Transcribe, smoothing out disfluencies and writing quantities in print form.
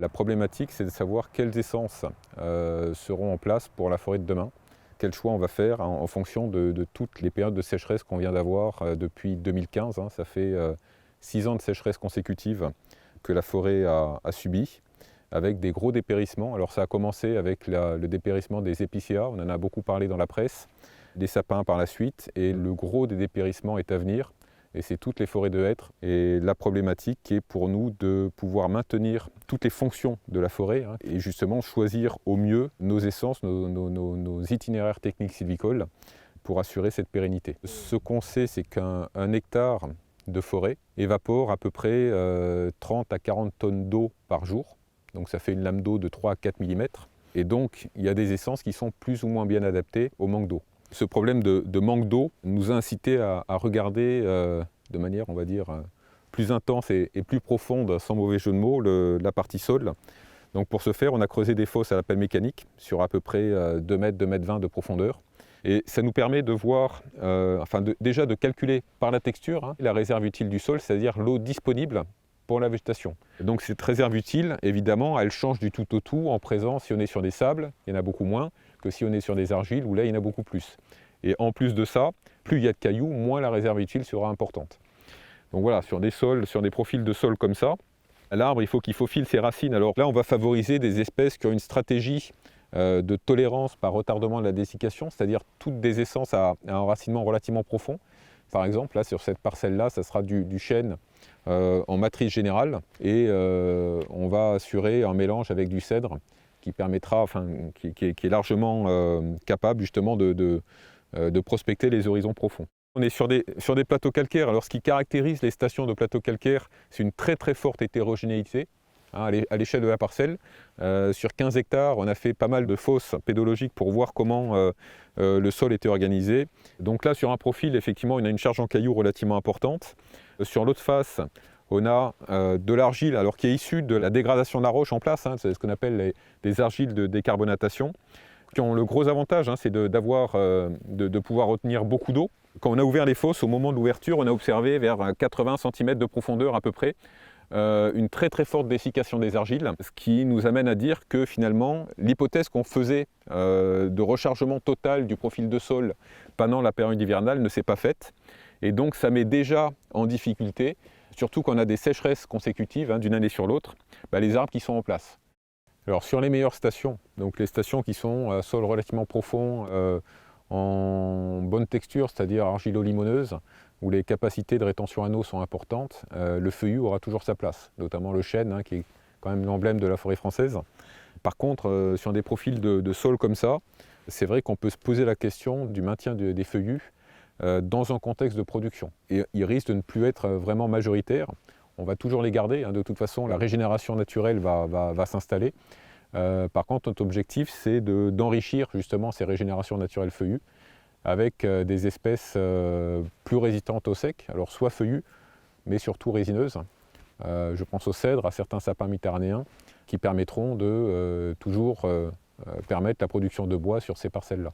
La problématique, c'est de savoir quelles essences seront en place pour la forêt de demain. Quel choix on va faire en fonction de toutes les périodes de sécheresse qu'on vient d'avoir depuis 2015. Ça fait 6 ans de sécheresse consécutive que la forêt a subi, avec des gros dépérissements. Alors ça a commencé avec le dépérissement des épicéas, on en a beaucoup parlé dans la presse, des sapins par la suite, et le gros des dépérissements est à venir. Et c'est toutes les forêts de hêtres. Et la problématique est pour nous de pouvoir maintenir toutes les fonctions de la forêt et justement choisir au mieux nos essences, nos itinéraires techniques sylvicoles pour assurer cette pérennité. Ce qu'on sait, c'est qu'un hectare de forêt évapore à peu près 30 à 40 tonnes d'eau par jour. Donc ça fait une lame d'eau de 3 à 4 mm. Et donc il y a des essences qui sont plus ou moins bien adaptées au manque d'eau. Ce problème de manque d'eau nous a incité à regarder de manière, on va dire, plus intense et plus profonde, sans mauvais jeu de mots, la partie sol. Donc pour ce faire, on a creusé des fosses à la pelle mécanique sur à peu près 2 mètres, 2,20 m de profondeur. Et ça nous permet de voir, déjà de calculer par la texture la réserve utile du sol, c'est-à-dire l'eau disponible pour la végétation. Donc cette réserve utile, évidemment, elle change du tout au tout en présence. Si on est sur des sables, il y en a beaucoup moins que si on est sur des argiles où là, il y en a beaucoup plus. Et en plus de ça, plus il y a de cailloux, moins la réserve utile sera importante. Donc voilà, sur des sols, sur des profils de sol comme ça, l'arbre, il faut qu'il faufile ses racines. Alors là, on va favoriser des espèces qui ont une stratégie de tolérance par retardement de la dessiccation, c'est-à-dire toutes des essences à un enracinement relativement profond. Par exemple, là, sur cette parcelle-là, ça sera du chêne en matrice générale et on va assurer un mélange avec du cèdre qui permettra, qui est largement capable justement de prospecter les horizons profonds. On est sur des plateaux calcaires. Alors ce qui caractérise les stations de plateaux calcaires, c'est une très très forte hétérogénéité à l'échelle de la parcelle. Sur 15 hectares, on a fait pas mal de fosses pédologiques pour voir comment le sol était organisé. Donc là, sur un profil, effectivement, on a une charge en cailloux relativement importante. Sur l'autre face, on a de l'argile, alors qui est issue de la dégradation de la roche en place, c'est ce qu'on appelle les argiles de décarbonatation, qui ont le gros avantage, c'est de pouvoir retenir beaucoup d'eau. Quand on a ouvert les fosses, au moment de l'ouverture, on a observé vers 80 cm de profondeur à peu près, une très très forte dessiccation des argiles, ce qui nous amène à dire que finalement, l'hypothèse qu'on faisait de rechargement total du profil de sol pendant la période hivernale ne s'est pas faite. Et donc ça met déjà en difficulté, surtout quand on a des sécheresses consécutives d'une année sur l'autre, les arbres qui sont en place. Alors sur les meilleures stations, donc les stations qui sont à sol relativement profond, en bonne texture, c'est-à-dire argilo-limoneuse, où les capacités de rétention en eau sont importantes, le feuillu aura toujours sa place, notamment le chêne, qui est quand même l'emblème de la forêt française. Par contre, sur des profils de sol comme ça, c'est vrai qu'on peut se poser la question du maintien des feuillus dans un contexte de production. Et il risque de ne plus être vraiment majoritaire. On va toujours les garder, de toute façon la régénération naturelle va s'installer. Par contre, notre objectif, c'est d'enrichir justement ces régénérations naturelles feuillues avec des espèces plus résistantes au sec, alors soit feuillues, mais surtout résineuses. Je pense au cèdre, à certains sapins méditerranéens, qui permettront de toujours permettre la production de bois sur ces parcelles-là.